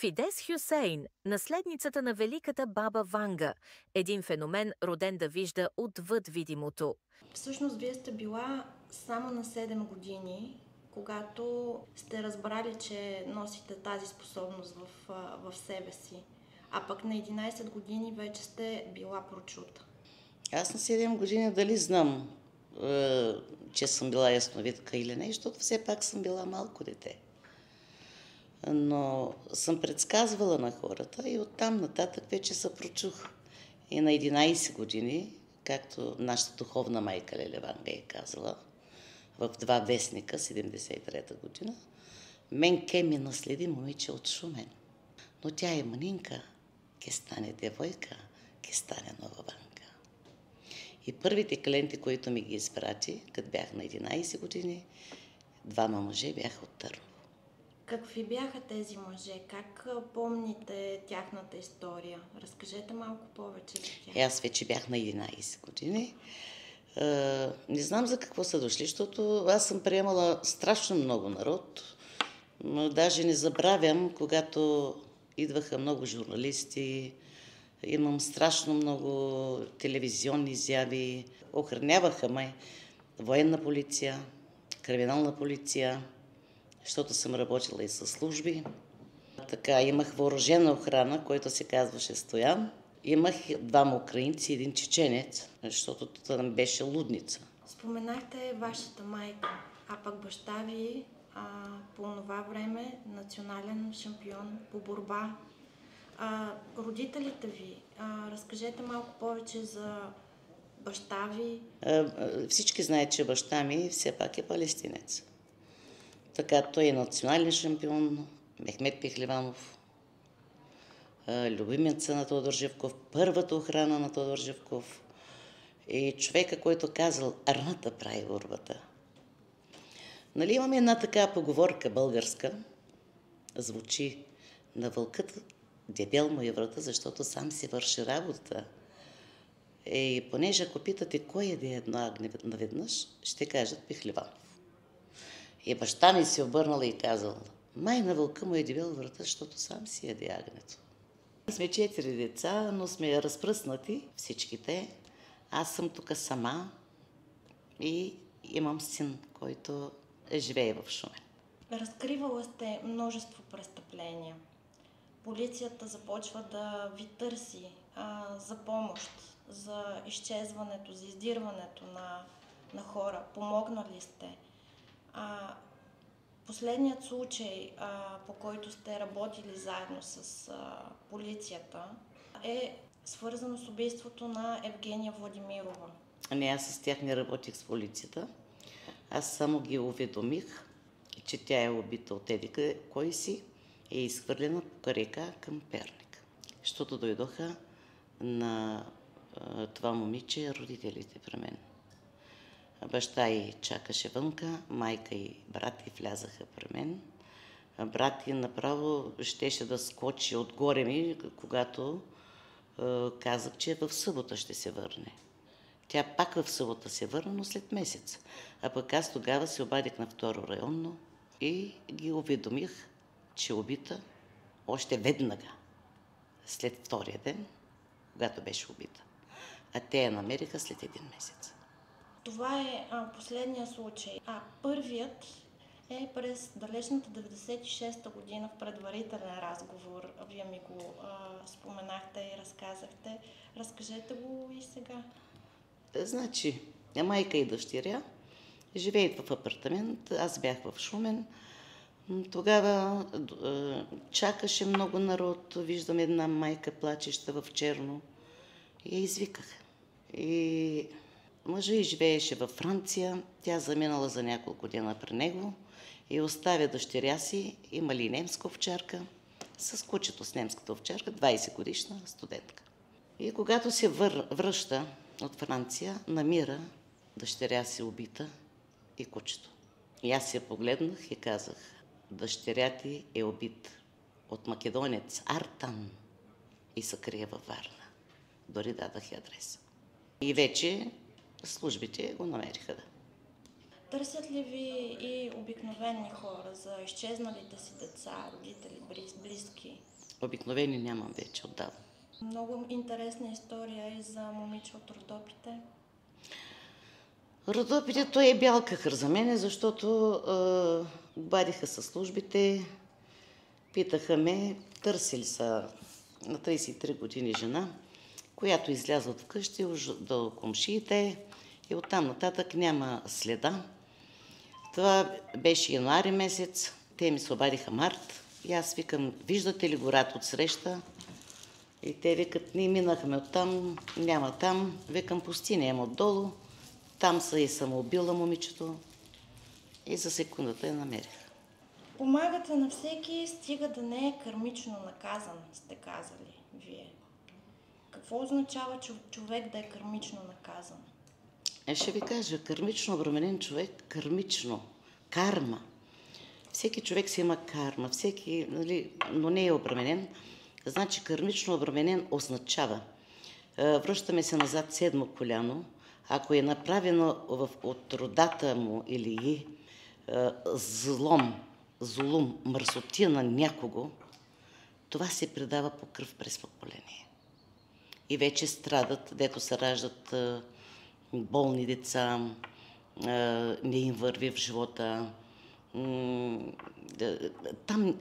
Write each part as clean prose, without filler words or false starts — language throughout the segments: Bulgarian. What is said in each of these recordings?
Фидес Хюсейн, наследницата на великата баба Ванга, един феномен, роден да вижда отвъд видимото. Всъщност, вие сте била само на 7 години, когато сте разбрали, че носите тази способност в себе си. А пък на 11 години вече сте била прочута. Аз на 7 години дали знам, че съм била ясновидка или не, защото все пак съм била малко дете. Но съм предсказвала на хората и оттам нататък вече се прочух. И на 11 години, както нашата духовна майка Леля Ванга е казала, в два вестника, 73-та година, мен ке ми наследи момиче от Шумен. Но тя е манинка, ке стане девойка, ке стане нова Ванга. И първите клиенти, които ми ги изпрати, като бях на 11 години, двама мъже бяха от Търново. Какви бяха тези мъже? Как помните тяхната история? Разкажете малко повече за тях. Аз вече бях на 11 години. Не знам за какво са дошли, защото аз съм приемала страшно много народ. Но даже не забравям, когато идваха много журналисти, имам страшно много телевизионни изяви. Охраняваха ме военна полиция, криминална полиция, защото съм работила и със служби. Така, имах въоръжена охрана, който се казваше Стоян. Имах двама украинци и един чеченец, защото там беше лудница. Споменахте вашата майка, а пък баща ви по това време национален шампион по борба. Родителите ви, разкажете малко повече за баща ви. Всички знаят, че баща ми все пак е палестинец. Така, той е национален шампион, Мехмед Пехливанов, любимеца на Тодор Живков, първата охрана на Тодор Живков и човека, който казал "Арната прави борбата". Нали имаме една така поговорка българска, звучи: "На вълкът дебел му е врата, защото сам си върши работа". И понеже ако питате кой е едно агне наведнъж, ще кажат Пехливанов. И баща ми се обърнала и казал: "Май на вълка му е дебел врата, защото сам си яде агнето". Сме 4 деца, но сме разпръснати всичките. Аз съм тук сама и имам син, който живее в Шумен. Разкривала сте множество престъпления. Полицията започва да ви търси за помощ, за изчезването, за издирването на хора. Помогнали сте. Последният случай, по който сте работили заедно с полицията, е свързано с убийството на Евгения Владимирова. Не, аз с тях не работих с полицията. Аз само ги уведомих, че тя е убита от едика кой си, е изхвърлена по река към Перник. Защото дойдоха на това момиче родителите при мен. Баща й чакаше вънка, майка и брат й влязаха при мен. Брат й направо щеше да скочи отгоре ми, когато казах, че в събота ще се върне. Тя пак в събота се върна, но след месец. А пък аз тогава се обадих на второ районно и ги уведомих, че е убита още веднага, след втория ден, когато беше убита. А те я намериха след един месец. Това е последния случай. Първият е през далечната 96-та година в предварителен разговор. Вие ми го споменахте и разказахте. Разкажете го и сега. Значи, майка и дъщеря живеят в апартамент, аз бях в Шумен. Тогава чакаше много народ, виждам една майка плачеща в черно и я извиках. И мъжът ѝ живееше във Франция, тя заминала за няколко дена при него и оставя дъщеря си, има ли немска овчарка, с кучето с немската овчарка, 20 годишна студентка. И когато се връща от Франция, намира дъщеря си убита и кучето. И аз я погледнах и казах: "Дъщеря ти е убит от македонец Артан и се крие във Варна". Дори дадах и адреса. И вече службите го намериха. Търсят ли ви и обикновени хора за изчезналите си деца, родители, близки? Обикновени нямам вече отдавна. Много интересна история и за момиче от Родопите. Родопите, той е бял кахър за мене, защото обадиха със службите, питаха ме, търсили са на 33 години жена, която излязла от вкъщи до комшиите и оттам нататък няма следа. Това беше януари месец, те ми се обадиха март и аз викам, виждате ли гората отсреща? И те викат, ние минахме оттам, няма там, викам, пустиня има отдолу, там са и самоубила момичето и за секундата я намерих. Помагате на всеки, стига да не е кърмично наказан, сте казали вие. Какво означава човек да е кърмично наказан? Ще ви кажа, кърмично обременен човек, кърмично, карма. Всеки човек си има карма, всеки, нали, но не е обременен. Значи кърмично обременен означава, връщаме се назад седмо коляно, ако е направено от родата му или злом, мърсотия на някого, това се предава по кръв през поколение. И вече страдат, дето се раждат болни деца, не им върви в живота.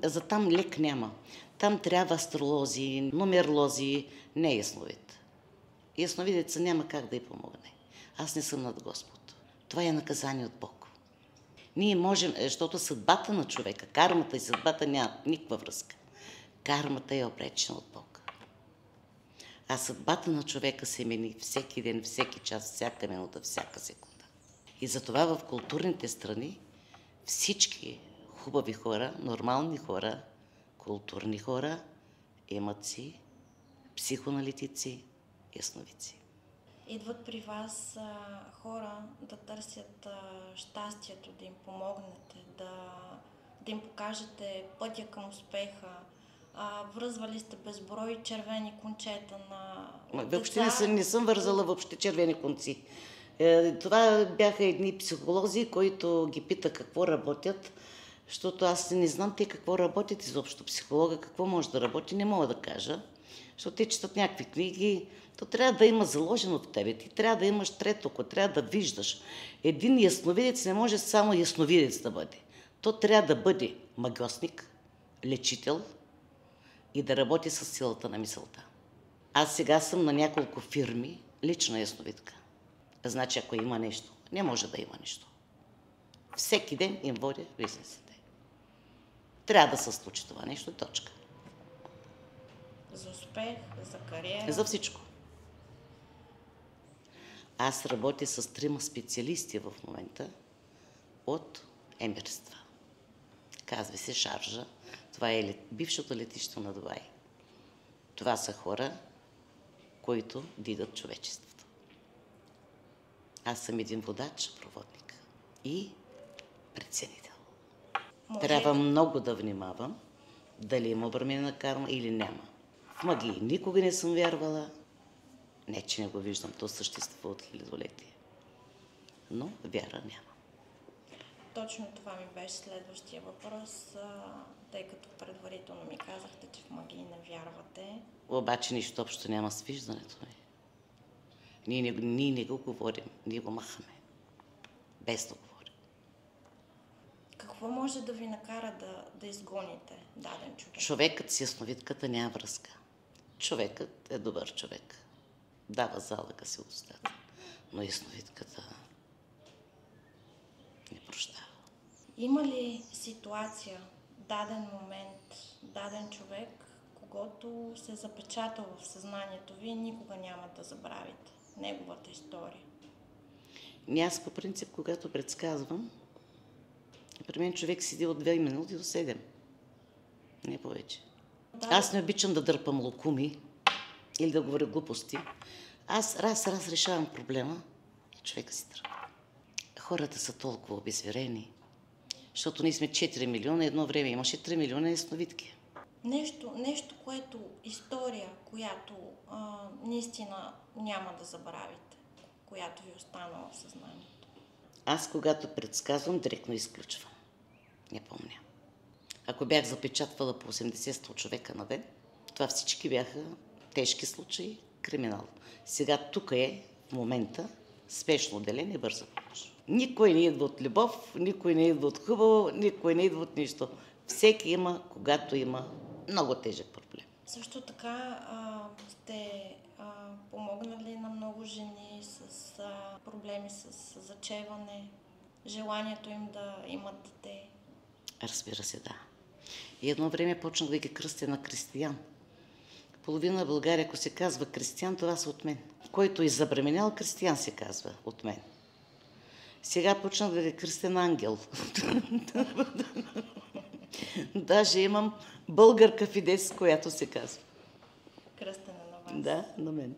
За там лек няма. Там трябва астролози, нумеролози, не ясновид. Ясновидеца няма как да й помогне. Аз не съм над Господ. Това е наказание от Бог. Ние можем, защото съдбата на човека, кармата и съдбата няма никаква връзка. Кармата е обречена от Бог. А съдбата на човека се мени всеки ден, всеки час, всяка минута, всяка секунда. И затова в културните страни всички хубави хора, нормални хора, културни хора имат си психоаналитици, ясновици. Идват при вас хора да търсят щастието, да им помогнете, да им покажете пътя към успеха. Връзвали сте безброй червени кончета на Въобще не съм вързала въобще червени конци. Това бяха едни психолози, които ги пита какво работят, защото аз не знам те какво работят изобщо. Психолога какво може да работи, не мога да кажа, защото те четат някакви книги. То трябва да има заложено в тебе. Ти трябва да имаш трето око, трябва да виждаш. Един ясновидец не може само ясновидец да бъде. То трябва да бъде магьосник, лечител и да работи с силата на мисълта. Аз сега съм на няколко фирми лична ясновидка. Значи, ако има нещо, не може да има нещо. Всеки ден им водя бизнесите. Трябва да се случи това нещо, точка. За успех, за кариера. За всичко. Аз работя с 3 специалисти в момента от емирства. Казва се Шаржа. Това е бившото летище на Дубай. Това са хора, които дигат човечеството. Аз съм един водач, проводник и преценител. Трябва много да внимавам дали има обременена карма или няма. В магии никога не съм вярвала. Не, че не го виждам, то съществува от хилядолетие. Но вяра няма. Точно това ми беше следващия въпрос, тъй като предварително ми казахте, че в магии не вярвате. Обаче нищо общо няма с виждането ми. Ние не го говорим, ние го махаме. Без да говорим. Какво може да ви накара да изгоните даден човек? Човекът с ясновидката няма връзка. Човекът е добър човек. Дава залъка си от устата. Но ясновидката не прощава. Има ли ситуация, даден момент, даден човек, когото се запечатал в съзнанието ви и никога няма да забравите неговата история? Аз по принцип, когато предсказвам, при мен човек седи от 2 минути до 7. Не повече. Да. Аз не обичам да дърпам локуми или да говоря глупости. Аз раз решавам проблема и човека си тръгва. Хората са толкова обезверени, защото ние сме 4 милиона, едно време имаше 3 милиона ясновидки. Нещо, което история, която наистина няма да забравите, която ви останала в съзнанието. Аз, когато предсказвам, директно изключвам. Не помня. Ако бях запечатвала по 80-100 човека на ден, Това всички бяха тежки случаи, криминал. Сега тук е, в момента, спешно отделение, бърза помощ. Никой не идва от любов, никой не идва от хубаво, никой не идва от нищо. Всеки има, когато има много тежък проблем. Също така сте помогнали на много жени с проблеми с зачеване, желанието им да имат дете. Разбира се, да. И едно време почнах да ги кръстя на Кристиян. Половина България, ако се казва Кристиян, това са от мен. Който е забременял, Кристиян се казва от мен. Сега почнах да ги кръстя на Ангел. Даже имам българка Фидес, която се казва. Кръстена на вас. Да, на мен.